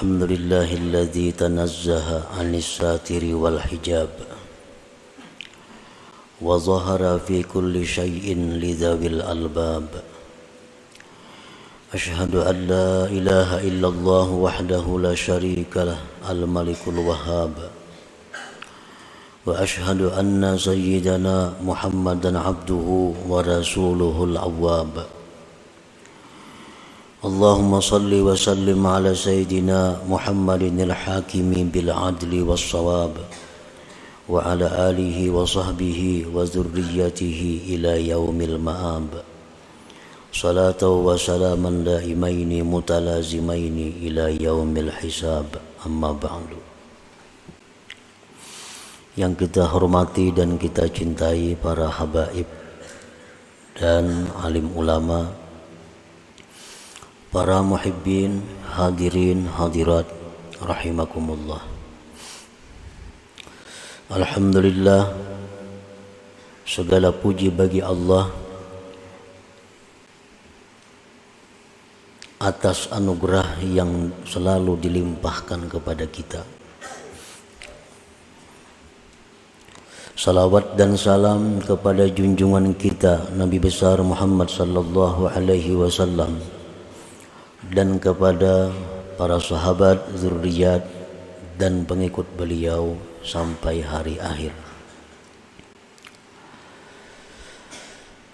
الحمد لله الذي تنزه عن الساتر والحجاب وظهر في كل شيء لذوي الألباب. أشهد أن لا إله إلا الله وحده لا شريك له الملك الوهاب. وأشهد أن سيدنا محمدا عبده ورسوله الأواب. اللهم صل وسلم على سيدنا محمد الحاكم بالعدل والصواب وعلى آله وصحبه وذريته إلى يوم المآب. صلاة وسلاما دائمين متلازمين إلى يوم الحساب. أما بعد. Yang kita hormati dan kita cintai para habaib dan alim ulama, para muhibbin, hadirin, hadirat, rahimakumullah. Alhamdulillah, segala puji bagi Allah atas anugerah yang selalu dilimpahkan kepada kita. Salawat dan salam kepada junjungan kita Nabi besar Muhammad sallallahu alaihi wasallam dan kepada para sahabat, zuriat dan pengikut beliau sampai hari akhir.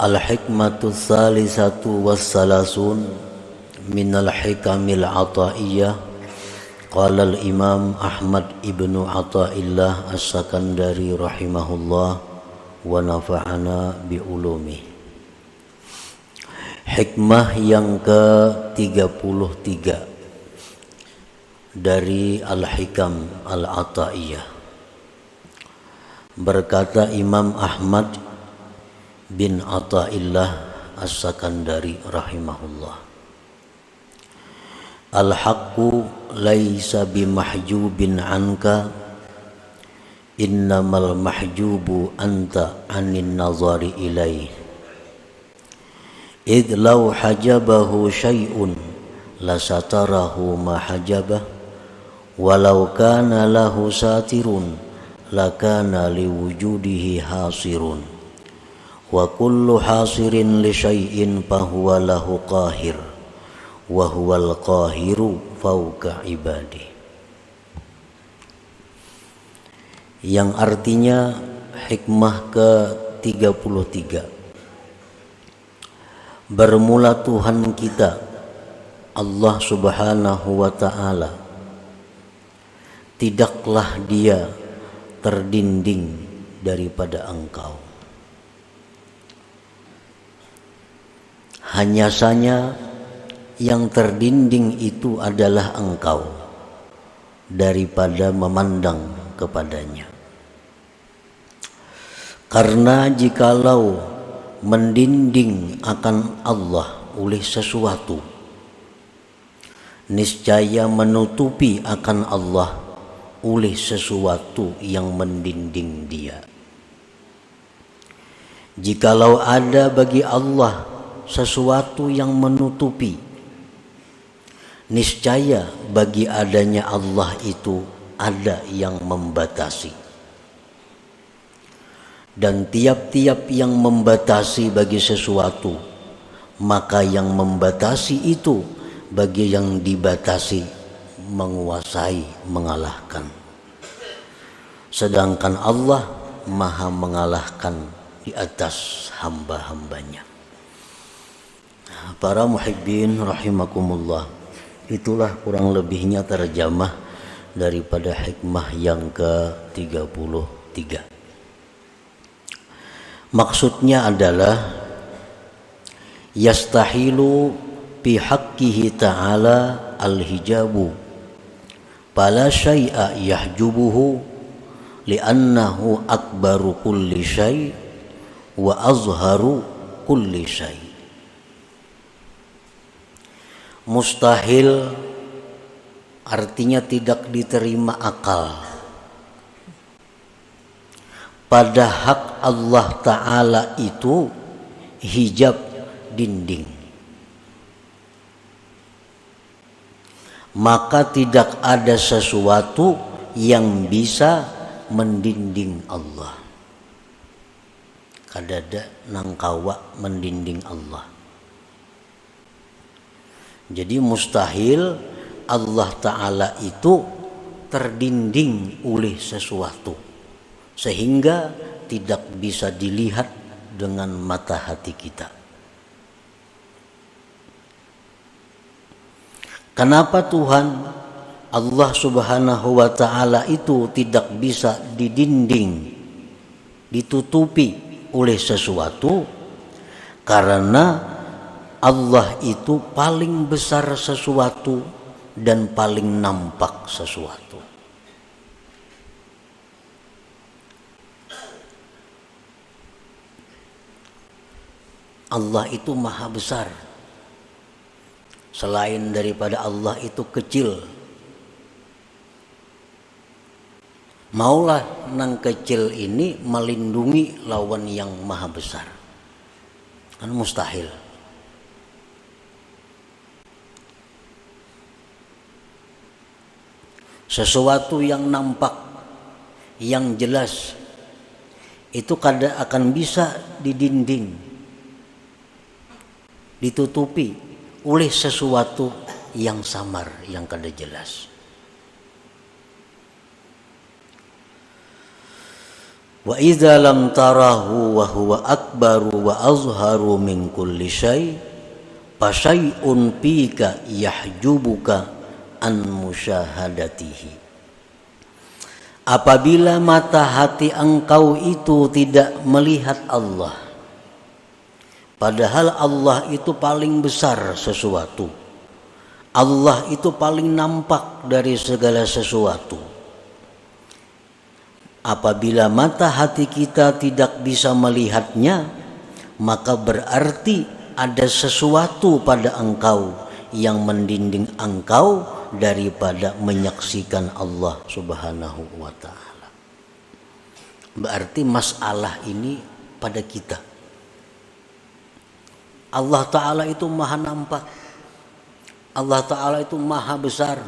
Al-hikmatu tsalisatu wassalasun minal hikamil ataiyah. Qala al-Imam Ahmad ibnu Athaillah As-Sakandari rahimahullah wa nafa'ana bi ulumi. Hikmah yang ke-33 dari Al-Hikam Al-Ataiyah. Berkata Imam Ahmad bin Athaillah As-Sakandari rahimahullah, al-haqqu laisa bimahjubin anka, innamal mahjubu anta anin nazari ilaih. Idh law hajabahu syai'un lasatarahu ma hajabah, walau kana lahu satirun lakana liwujudihi hasirun, wa kullu hasirin li syai'in fahuwa lahu qahir, wa huwal qahiru fauqa ibadi. Yang artinya hikmah ke-33, bermula Tuhan kita Allah subhanahu wa ta'ala, tidaklah dia terdinding daripada engkau, hanya saja yang terdinding itu adalah engkau daripada memandang kepadanya. Karena jikalau mendinding akan Allah oleh sesuatu, niscaya menutupi akan Allah oleh sesuatu yang mendinding dia. Jikalau ada bagi Allah sesuatu yang menutupi, niscaya bagi adanya Allah itu ada yang membatasi. Dan tiap-tiap yang membatasi bagi sesuatu, maka yang membatasi itu bagi yang dibatasi menguasai, mengalahkan. Sedangkan Allah maha mengalahkan di atas hamba-hambanya. Para muhibbin rahimakumullah, itulah kurang lebihnya terjemah daripada hikmah yang ke-33. Maksudnya adalah yastahilu bi haqqihi ta'ala al-hijabu fala syai'a yahjubuhu li'annahu akbaru kulli syai' wa azharu kulli syai'. Mustahil artinya tidak diterima akal pada hak Allah Ta'ala itu hijab, dinding. maka tidak ada sesuatu yang bisa mendinding Allah. Kadada nangkawa mendinding Allah. Jadi mustahil Allah Ta'ala itu terdinding oleh sesuatu sehingga tidak bisa dilihat dengan mata hati kita. Kenapa Tuhan Allah Subhanahu wa Ta'ala itu tidak bisa didinding, ditutupi oleh sesuatu? Karena Allah itu paling besar sesuatu dan paling nampak sesuatu. Allah itu maha besar. Selain daripada Allah itu kecil. Maulah nang kecil ini melindungi lawan yang maha besar. Kan mustahil. Sesuatu yang nampak, yang jelas, itu kada akan bisa didinding, ditutupi oleh sesuatu yang samar, yang kada jelas. Wa idza lam tarahu wa huwa akbaru wa azharu min kulli syai' fa syai'un fika yahjubuka an musyahadatihi. Apabila mata hati engkau itu tidak melihat Allah, padahal Allah itu paling besar sesuatu, Allah itu paling nampak dari segala sesuatu. Apabila mata hati kita tidak bisa melihatnya, maka berarti ada sesuatu pada engkau yang mendinding engkau daripada menyaksikan Allah Subhanahu wa Ta'ala. Berarti masalah ini pada kita. Allah Ta'ala itu maha nampak, Allah Ta'ala itu maha besar.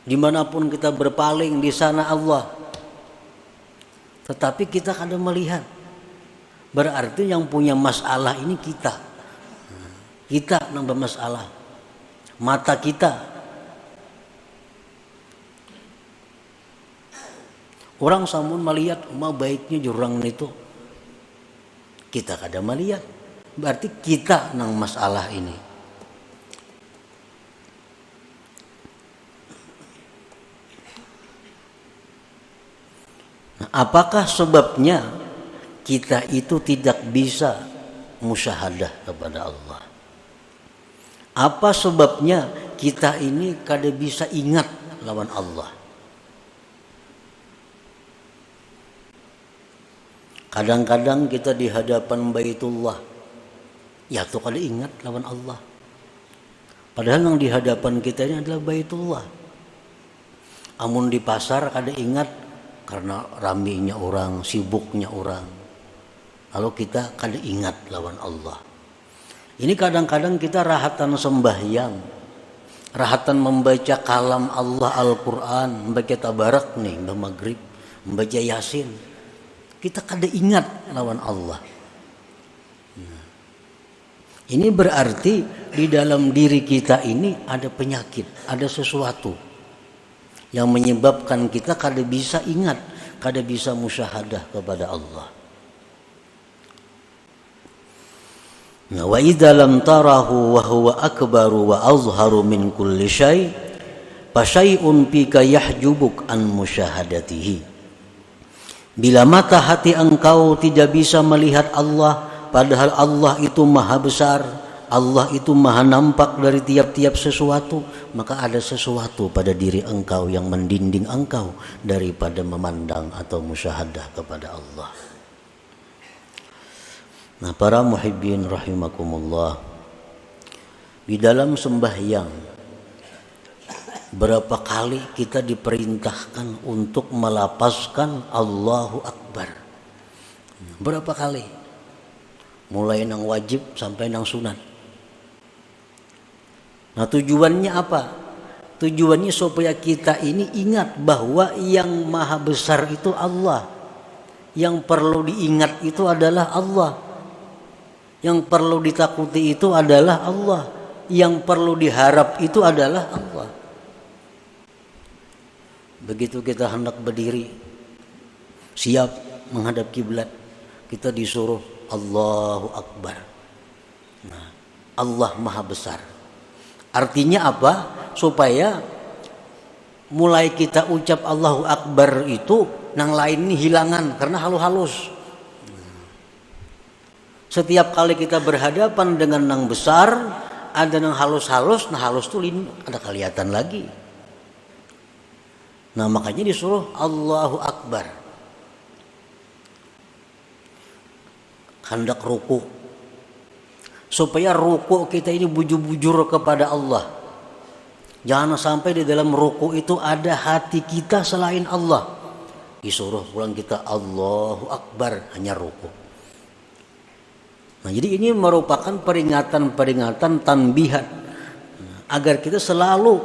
Dimanapun kita berpaling, di sana Allah. Tetapi kita kada melihat. Berarti yang punya masalah ini kita. Kita yang bermasalah. Mata kita. Orang samun melihat baiknya jurang itu. Kita kada melihat. Berarti kita nang masalah ini. Nah, apakah sebabnya kita itu tidak bisa musyahadah kepada Allah? Apa sebabnya kita ini kada bisa ingat lawan Allah? Kadang-kadang kita di hadapan Baitullah, ya tuh kada ingat lawan Allah. Padahal yang di hadapan kita ini adalah Baitullah. Amun di pasar kada ingat karena raminya orang, sibuknya orang. Lalu kita kada ingat lawan Allah. Ini kadang-kadang kita rahatan sembahyang, rahatan membaca kalam Allah Al-Quran, membaca tabarak nih, maghrib, membaca yasin. Kita kada ingat lawan Allah. Ini berarti di dalam diri kita ini ada penyakit, ada sesuatu yang menyebabkan kita kada bisa ingat, kada bisa musyahadah kepada Allah. Nah, wa idza lam tarahu wa huwa akbaru wa azharu min kulli syai' fa syai'un fika yahjubuk an musyahadatihi. Bila mata hati engkau tidak bisa melihat Allah, padahal Allah itu maha besar, Allah itu maha nampak dari tiap-tiap sesuatu, maka ada sesuatu pada diri engkau yang mendinding engkau daripada memandang atau musyahadah kepada Allah. Nah, para muhibbin rahimakumullah, di dalam sembahyang berapa kali kita diperintahkan untuk melapazkan Allahu Akbar? Berapa kali? Mulai nang wajib sampai nang sunat. Nah, tujuannya apa? Tujuannya supaya kita ini ingat bahwa yang maha besar itu Allah. Yang perlu diingat itu adalah Allah. Yang perlu ditakuti itu adalah Allah. Yang perlu diharap itu adalah Allah. Begitu kita hendak berdiri, siap menghadap kiblat, kita disuruh Allahu Akbar. Nah, Allah maha besar. Artinya apa? Supaya mulai kita ucap Allahu Akbar itu, yang lain ini hilangan karena halus-halus. Setiap kali kita berhadapan dengan yang besar, ada yang halus-halus, nah halus tuh ada kelihatan lagi. Nah, makanya disuruh Allahu Akbar. Hendak ruku, supaya ruku kita ini bujur-bujur kepada Allah. Jangan sampai di dalam ruku itu ada hati kita selain Allah. Disuruh pulang kita Allahu Akbar, hanya ruku. Nah, jadi ini merupakan peringatan-peringatan tanbihat agar kita selalu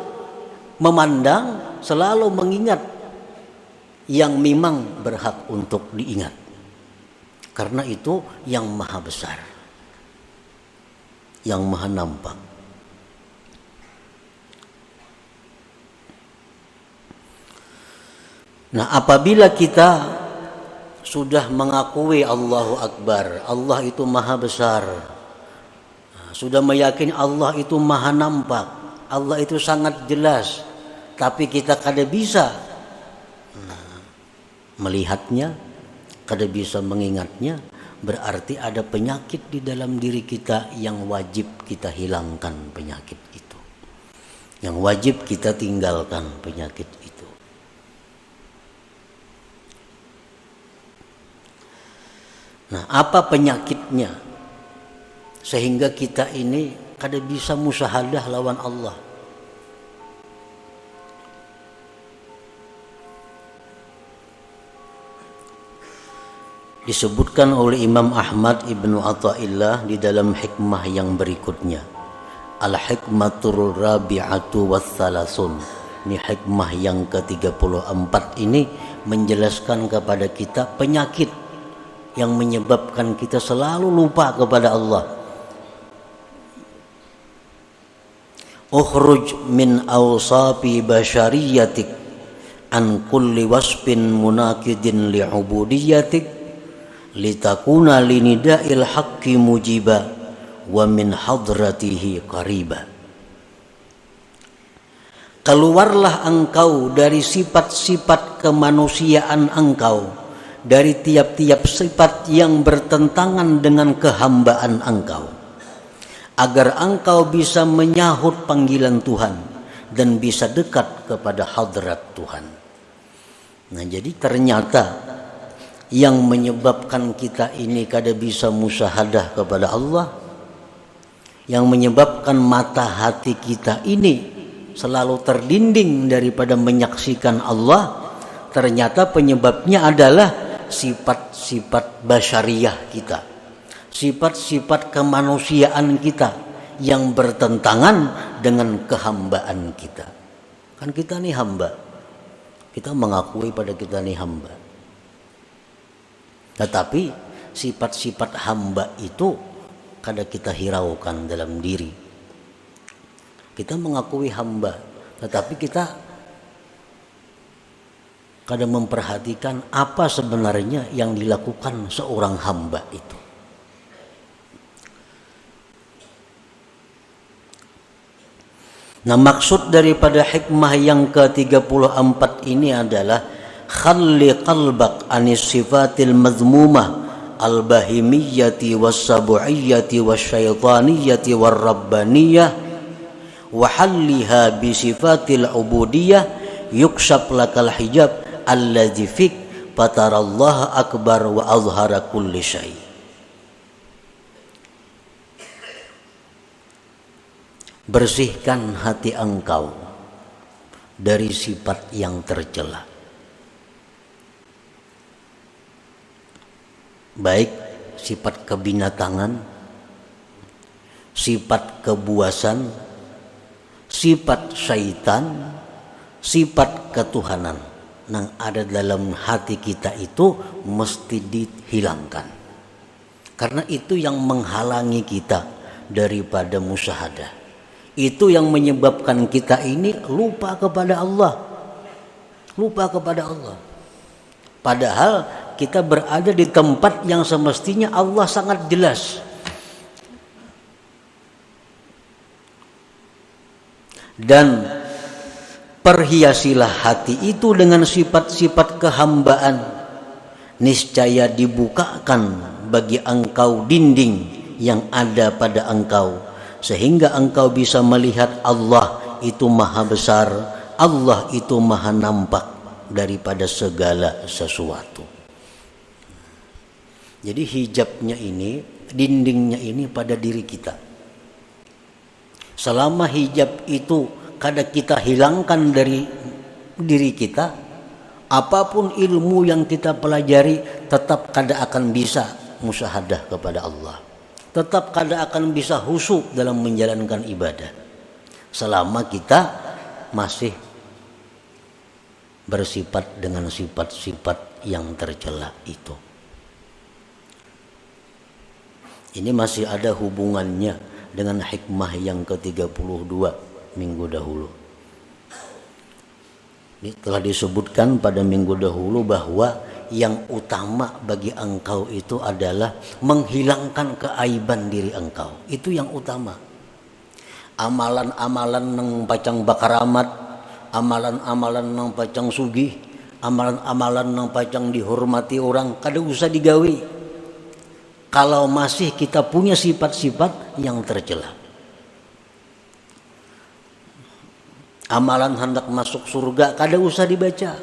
memandang, selalu mengingat yang memang berhak untuk diingat. Karena itu yang maha besar, yang maha nampak. Nah, apabila kita sudah mengakui Allahu Akbar, Allah itu maha besar, sudah meyakini Allah itu maha nampak, Allah itu sangat jelas, tapi kita kada bisa melihatnya, kada bisa mengingatnya, berarti ada penyakit di dalam diri kita yang wajib kita hilangkan penyakit itu, yang wajib kita tinggalkan penyakit itu. Nah, apa penyakitnya sehingga kita ini kada bisa musyahadah lawan Allah? Disebutkan oleh Imam Ahmad Ibnu Athaillah di dalam hikmah yang berikutnya, Al-Hikmatul Rabi'atu Wassalasun. Ini hikmah yang ke-34 ini menjelaskan kepada kita penyakit yang menyebabkan kita selalu lupa kepada Allah. Ukhruj min awsafi basyariyatik an kulli wasfin munakidin li'ubudiyatik litakuna linida'il haqqi mujiba wa min hadratihi qariba. Keluarlah engkau dari sifat-sifat kemanusiaan engkau, dari tiap-tiap sifat yang bertentangan dengan kehambaan engkau, agar engkau bisa menyahut panggilan Tuhan dan bisa dekat kepada hadrat Tuhan. Nah, jadi ternyata yang menyebabkan kita ini kada bisa musyahadah kepada Allah, yang menyebabkan mata hati kita ini selalu terdinding daripada menyaksikan Allah, ternyata penyebabnya adalah sifat-sifat basyariah kita, sifat-sifat kemanusiaan kita yang bertentangan dengan kehambaan kita. Kan kita nih hamba, kita mengakui pada kita nih hamba, tetapi sifat-sifat hamba itu kada kita hiraukan dalam diri. Kita mengakui hamba, tetapi kita kada memperhatikan apa sebenarnya yang dilakukan seorang hamba itu. Nah, maksud daripada hikmah yang ke-34 ini adalah khalli qalbak anis sifatil madhmumah al-bahimiyyati was-sabu'iyyati wasyaitaniyati war-rabbaniyah wa halliha bi sifatil ubudiyah yukshaf lakal hijab alladzi fik fatarallahu akbar wa azhara kulli syai. Bersihkan hati engkau dari sifat yang tercela, baik sifat kebinatangan, sifat kebuasan, sifat syaitan, sifat ketuhanan yang ada dalam hati kita itu mesti dihilangkan. Karena itu yang menghalangi kita daripada musyahadah. Itu yang menyebabkan kita ini lupa kepada Allah. Lupa kepada Allah. Padahal kita berada di tempat yang semestinya Allah sangat jelas. Dan perhiasilah hati itu dengan sifat-sifat kehambaan, niscaya dibukakan bagi engkau dinding yang ada pada engkau, sehingga engkau bisa melihat Allah itu maha besar, Allah itu maha nampak daripada segala sesuatu. Jadi hijabnya ini, dindingnya ini pada diri kita. Selama hijab itu kada kita hilangkan dari diri kita, apapun ilmu yang kita pelajari tetap kada akan bisa musyahadah kepada Allah. Tetap kada akan bisa khusyuk dalam menjalankan ibadah. Selama kita masih bersifat dengan sifat-sifat yang tercela itu. Ini masih ada hubungannya dengan hikmah yang ke-32 minggu dahulu. Ini telah disebutkan pada minggu dahulu bahwa yang utama bagi engkau itu adalah menghilangkan keaiban diri engkau. Itu yang utama. Amalan-amalan nang pacang bakaramat, amalan-amalan nang pacang sugih, amalan-amalan nang pacang dihormati orang, kada usah digawi kalau masih kita punya sifat-sifat yang tercela. Amalan hendak masuk surga kada usah dibaca.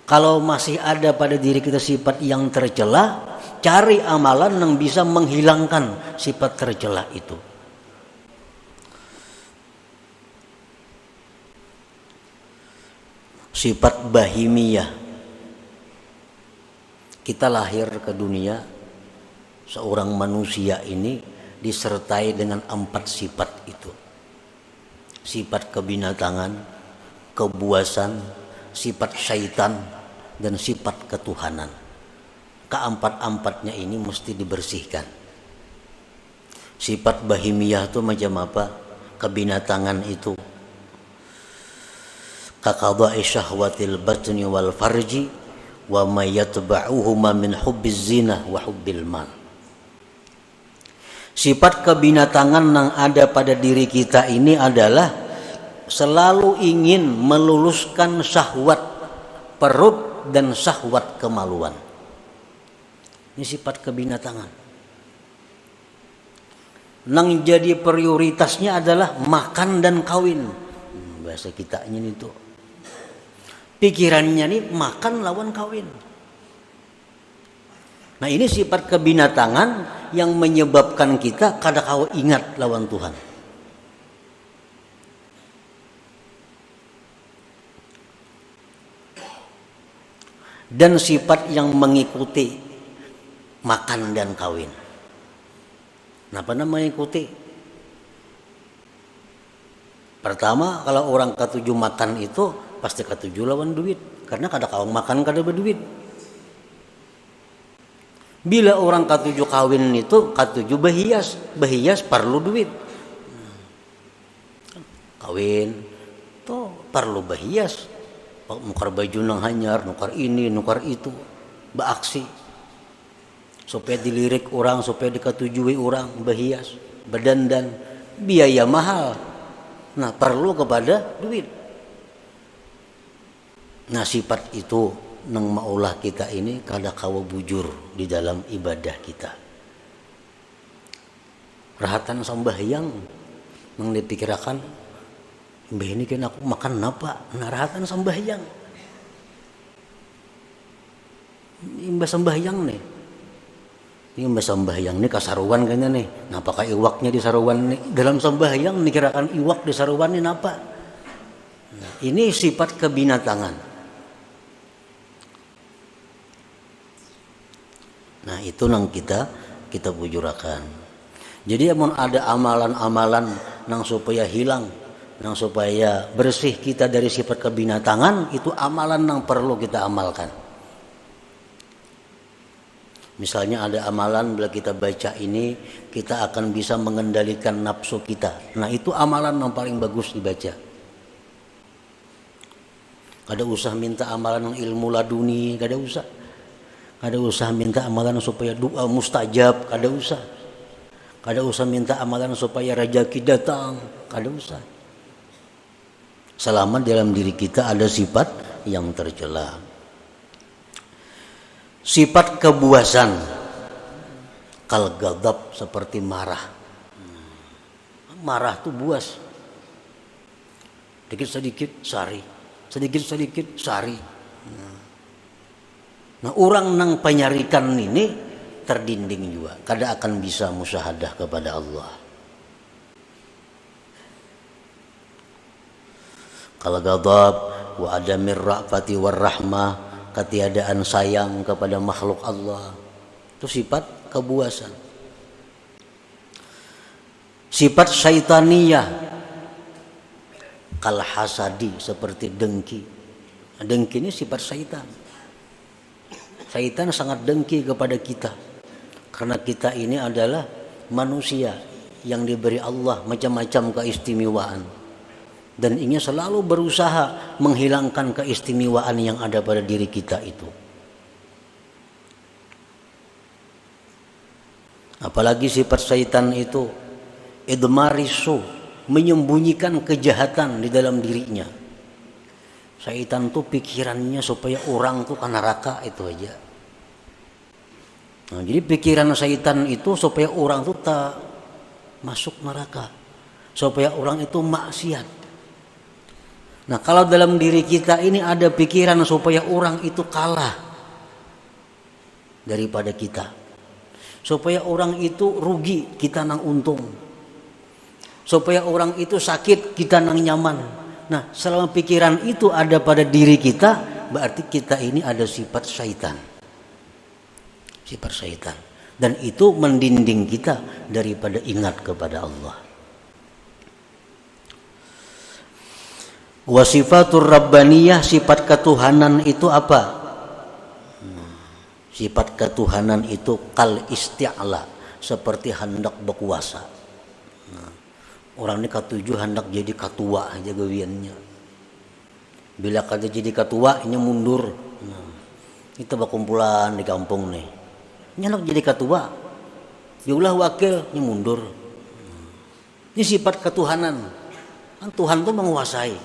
Kalau masih ada pada diri kita sifat yang tercela, cari amalan yang bisa menghilangkan sifat tercela itu. Sifat bahimiyah. Kita lahir ke dunia, seorang manusia ini disertai dengan 4 sifat itu. Sifat kebinatangan, kebuasan, sifat syaitan, dan sifat ketuhanan. Keempat-empatnya ini mesti dibersihkan. Sifat bahimiyah itu macam apa? Kebinatangan itu kaqada'i syahwatil batni wal farji wa ma yatba'uhuma min hubbiz zinah wa hubbil mal. Sifat kebinatangan yang ada pada diri kita ini adalah selalu ingin meluluskan syahwat perut dan syahwat kemaluan. Ini sifat kebinatangan. Nang jadi prioritasnya adalah makan dan kawin. Bahasa kita ini itu. Pikirannya nih makan lawan kawin. Nah ini sifat kebinatangan yang menyebabkan kita kada kawa ingat lawan Tuhan. Dan sifat yang mengikuti makan dan kawin. Kenapa namanya mengikuti? Pertama kalau orang ketujuh makan itu pasti ketujuh lawan duit. Karena kada kawa makan kada berduit. Bila orang ketujuh kawin itu ketujuh berhias. Berhias perlu duit. Kawin itu perlu berhias. Nukar baju nang hanyar, nukar ini, nukar itu. Beraksi. Supaya dilirik orang, supaya diketujui orang. Berhias, berdandan. Biaya mahal. Nah perlu kepada duit. Nah sifat itu nang maulah kita ini kada kawa bujur di dalam ibadah kita. Rahatan sambahyang nang dipikirkan mbah ini kan aku makan apa? Nah rahatan sambahyang. Imbah sambahyang nih. Ini mbah sambahyang nih kasaruan kayaknya nih. Napa ka iwaknya di saruan nih? Dalam sambahyang dikirakan iwak di saruan ini napa? Nah, ini sifat kebinatangan. Nah itu nang kita bujurakan. Jadi amun ada amalan-amalan nang supaya hilang, nang supaya bersih kita dari sifat kebinatangan, itu amalan nang perlu kita amalkan. Misalnya ada amalan bila kita baca ini, kita akan bisa mengendalikan nafsu kita. Nah itu amalan yang paling bagus dibaca. Kada usah minta amalan yang ilmu laduni, kada usah. Kada usah minta amalan supaya doa mustajab, kada usah. Kada usah minta amalan supaya rezeki datang, kada usah. Selama dalam diri kita ada sifat yang tercela. Sifat kebuasan, kal ghadab, seperti marah. Marah tuh buas. Sedikit-sedikit sari, sedikit-sedikit sari. Nah, orang nang penyarikan ini terdinding juga, kada akan bisa musyahadah kepada Allah. Kal ghadab wa adamir ra'fati war rahmah, ketiadaan sayang kepada makhluk Allah, itu sifat kebuasan. Sifat syaitaniyah, kal hasadi, seperti dengki. Dengki ini sifat syaitan. Syaitan sangat dengki kepada kita karena kita ini adalah manusia yang diberi Allah macam-macam keistimewaan, dan ingin selalu berusaha menghilangkan keistimewaan yang ada pada diri kita itu. Apalagi sifat syaitan itu idmarisu, menyembunyikan kejahatan di dalam dirinya. Syaitan tuh pikirannya supaya orang tuh ke neraka itu aja. Nah, jadi pikiran syaitan itu supaya orang tuh tak masuk neraka, supaya orang itu maksiat. Nah, kalau dalam diri kita ini ada pikiran supaya orang itu kalah daripada kita, supaya orang itu rugi, kita nang untung, supaya orang itu sakit, kita nang nyaman. Nah, selama pikiran itu ada pada diri kita, berarti kita ini ada sifat syaitan. Sifat syaitan. Dan itu mendinding kita daripada ingat kepada Allah. Wasifatur rabbaniyah, sifat ketuhanan itu apa? Sifat ketuhanan itu kal isti'la, seperti hendak berkuasa. Orang ini katujuh hendak jadi ketua aja gawiannya. Bila kada jadi ketua, ini mundur. Kita berkumpulan di kampung nih. Ini hendak jadi ketua, diulah wakil, ini mundur. Ini sifat ketuhanan. Kan Tuhan itu menguasai.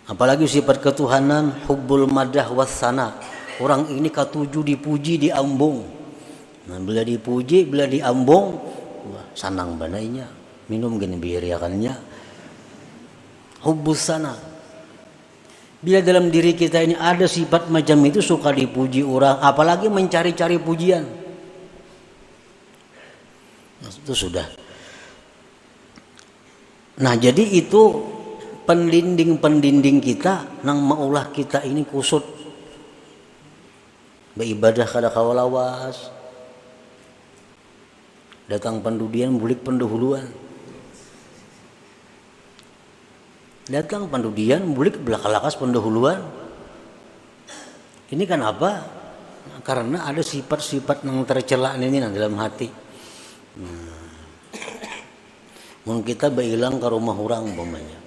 Apalagi sifat ketuhanan hubbul madah wassana. Orang ini katujuh dipuji, diambung. Nah, bila dipuji, bila diambung, wah, sanang banainya. Minum gini biriakannya. Hubbus sana. Bila dalam diri kita ini ada sifat macam itu, suka dipuji orang, apalagi mencari-cari pujian. Nah, itu sudah. Nah, jadi itu pendinding kita nang maulah kita ini kusut beribadah kada kawalawas, datang pendudian bulik pendahuluan, datang pendudian bulik belakalakas pendahuluan. Ini kan apa? Karena ada sifat-sifat yang tercela ini dalam hati. Mun kita beilang ke rumah orang umpamanya,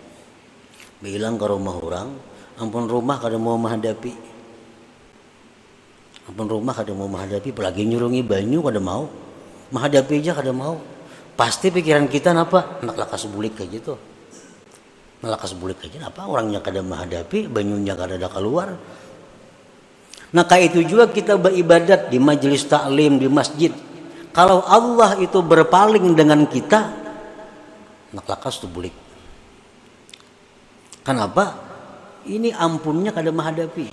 bilang ke rumah orang, ampun rumah kada mau menghadapi, ampun rumah kada mau menghadapi, apalagi nyurungi banyu kada mau, menghadapi aja kada mau. Pasti pikiran kita apa? Nak lakas bulik aja tuh, lakas bulik aja. Apa orangnya kada menghadapi, banyunya kada ada keluar. Nah kayak itu juga kita beribadat di majelis taklim, di masjid. Kalau Allah itu berpaling dengan kita, nak lakas tuh bulik. Kenapa? Ini ampunnya kada menghadapi.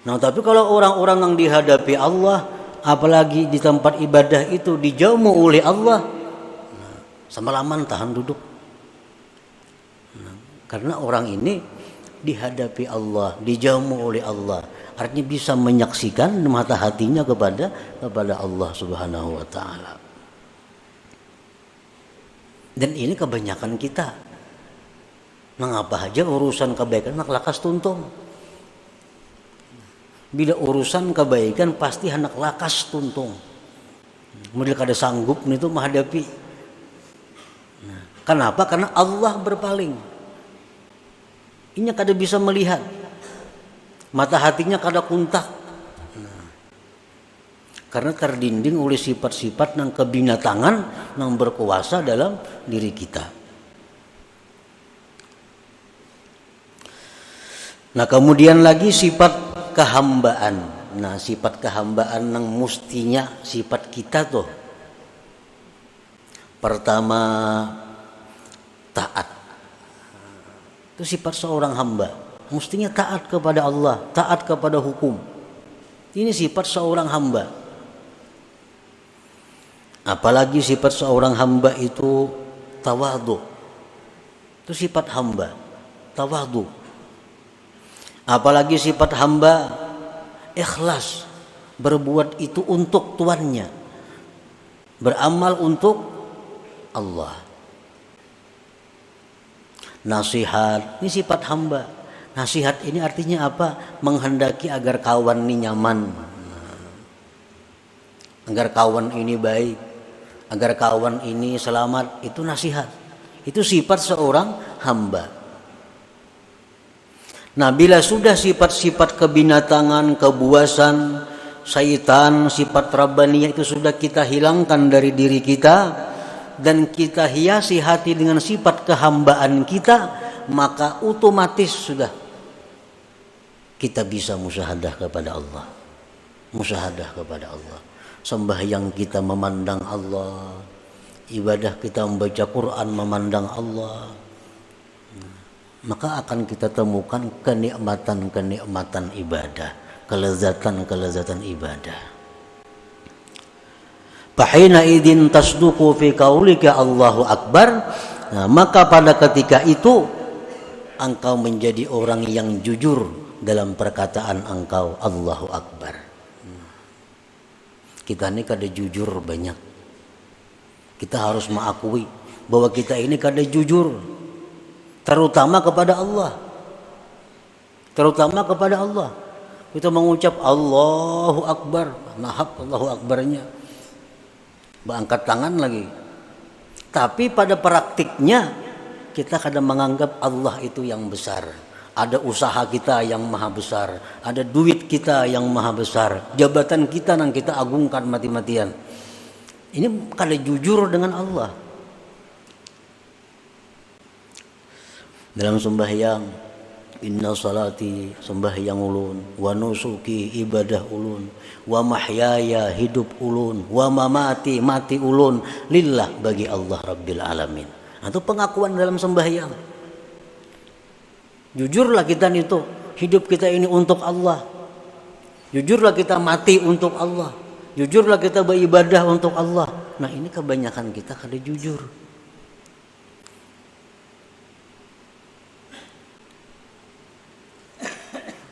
Nah, tapi kalau orang-orang yang dihadapi Allah, apalagi di tempat ibadah itu dijauh oleh Allah, nah, semalaman tahan duduk. Nah, karena orang ini dihadapi Allah, dijauh oleh Allah. artinya bisa menyaksikan mata hatinya kepada Allah Subhanahu wa taala. Dan ini kebanyakan kita. Mengapa aja urusan kebaikan mak lakas tuntung. Bila urusan kebaikan pasti hendak lakas tuntung. Model kada sanggup itu menghadapi. Nah, kenapa? Karena Allah berpaling. Ini kada bisa melihat. Mata hatinya kada kuntak. Nah, karena terdinding oleh sifat-sifat yang kebinatangan yang berkuasa dalam diri kita. Nah, kemudian lagi sifat kehambaan. Nah, sifat kehambaan yang mestinya sifat kita tuh. Pertama, taat. Itu sifat seorang hamba. Mestinya taat kepada Allah, taat kepada hukum. Ini sifat seorang hamba. Apalagi sifat seorang hamba itu tawadhu. Itu sifat hamba, tawadhu. Apalagi sifat hamba ikhlas, berbuat itu untuk tuannya, beramal untuk Allah. Nasihat, ini sifat hamba. Nasihat ini artinya apa? Menghendaki agar kawan ini nyaman, agar kawan ini baik, agar kawan ini selamat. Itu nasihat. Itu sifat seorang hamba. Nah, bila sudah sifat-sifat kebinatangan, kebuasan, syaitan, sifat rabbaniyah itu sudah kita hilangkan dari diri kita dan kita hiasi hati dengan sifat kehambaan kita, maka otomatis sudah kita bisa musyahadah kepada Allah. Musyahadah kepada Allah. Sembahyang kita memandang Allah, ibadah kita membaca Quran memandang Allah. Maka akan kita temukan kenikmatan-kenikmatan ibadah, kelezatan-kelezatan ibadah. Fahina idin tasduqu fi qaulika Allahu Akbar. Nah, maka pada ketika itu engkau menjadi orang yang jujur dalam perkataan engkau Allahu Akbar. Kita ini kada jujur banyak. Kita harus mengakui bahwa kita ini kada jujur. Terutama kepada Allah. Terutama kepada Allah. Kita mengucap Allahu Akbar. Nahap Allahu Akbarnya. Angkat tangan lagi. Tapi pada praktiknya kita kadang menganggap Allah itu yang besar. Ada usaha kita yang maha besar. Ada duit kita yang maha besar. Jabatan kita yang kita agungkan mati-matian. Ini kada jujur dengan Allah. Dalam sembahyang, inna salati, sembahyang ulun, wa nusuki, ibadah ulun, wa mahyaya, hidup ulun, wa mamati, mati ulun, lillah, bagi Allah Rabbil Alamin. Itu pengakuan dalam sembahyang. Jujurlah kita itu, hidup kita ini untuk Allah. Jujurlah kita mati untuk Allah. Jujurlah kita beribadah untuk Allah. Nah, ini kebanyakan kita kada jujur.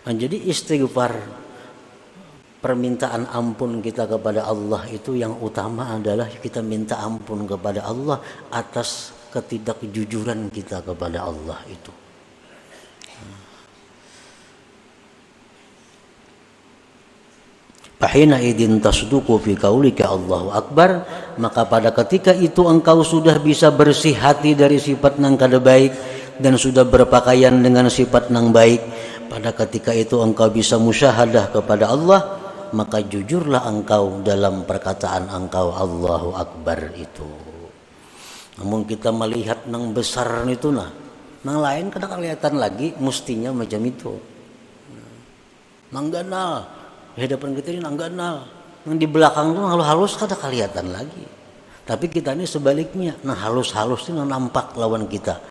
Nah, jadi istighfar, permintaan ampun kita kepada Allah itu yang utama adalah kita minta ampun kepada Allah atas ketidakjujuran kita kepada Allah itu. Fahina idin tasduqu fi qaulika Allahu Akbar, maka pada ketika itu engkau sudah bisa bersih hati dari sifat yang kada baik dan sudah berpakaian dengan sifat yang baik. Pada ketika itu engkau bisa musyahadah kepada Allah, maka jujurlah engkau dalam perkataan engkau Allahu Akbar itu. Namun kita melihat nang besar itu nang lain kada kelihatan lagi, mestinya macam itu. Nang ganal, hadapan kita ini nang ganal, nang di belakang tuh halus-halus kada kelihatan lagi. Tapi kita ini sebaliknya, nang halus-halus ini nang nampak lawan kita,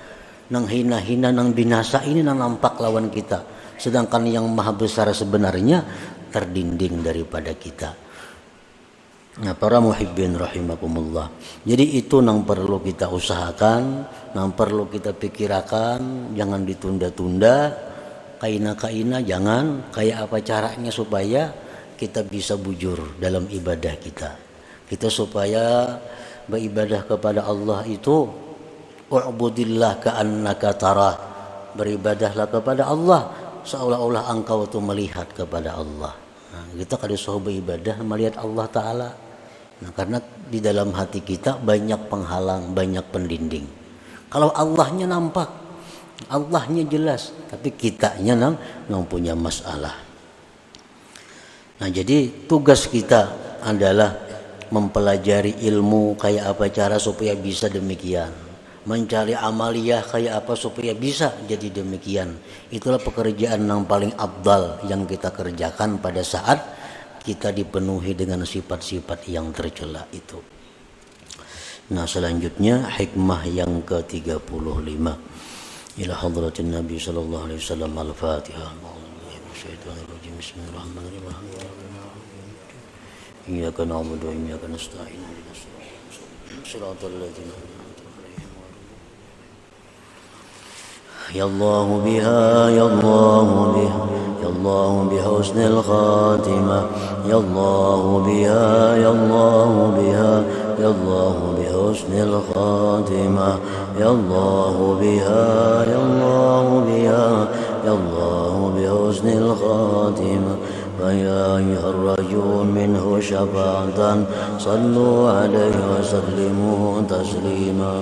nang hina-hina, nang binasa ini nang nampak lawan kita. Sedangkan yang maha besar sebenarnya terdinding daripada kita. Nah, para muhibbin rahimakumullah. Jadi itu yang perlu kita usahakan, yang perlu kita pikirkan, jangan ditunda-tunda. kaina-kaina jangan. Kayak apa caranya supaya kita bisa bujur dalam ibadah kita. Kita supaya beribadah kepada Allah itu u'budillah ka'annaka tarah. Beribadahlah kepada Allah seolah-olah engkau itu melihat kepada Allah. Nah, kita kalau suruh beribadah melihat Allah Ta'ala. Nah, karena di dalam hati kita banyak penghalang, banyak pendinding. Kalau Allahnya nampak, Allahnya jelas, tapi kitanya yang punya masalah. Nah, jadi tugas kita adalah mempelajari ilmu kayak apa cara supaya bisa demikian. Mencari amaliyah kayak apa supaya bisa jadi demikian. Itulah pekerjaan yang paling afdal yang kita kerjakan pada saat kita dipenuhi dengan sifat-sifat yang tercela itu. Nah, selanjutnya hikmah yang ke-35. Ila hadratin Nabi sallallahu alaihi wasallam al-Fatihah. Bismillahirrahmanirrahim. Iyyaka na'budu wa iyyaka nasta'in. Shiratal ladzina يا الله بها يا الله بها يا الله بحسن الخاتمة يا الله بها يا الله بها يا الله بحسن الخاتمة يا الله بها يا الله بها يا الله بحسن الخاتمة فيا أيها الرجل منه شفاعة صلوا عليه وسلموا تسليما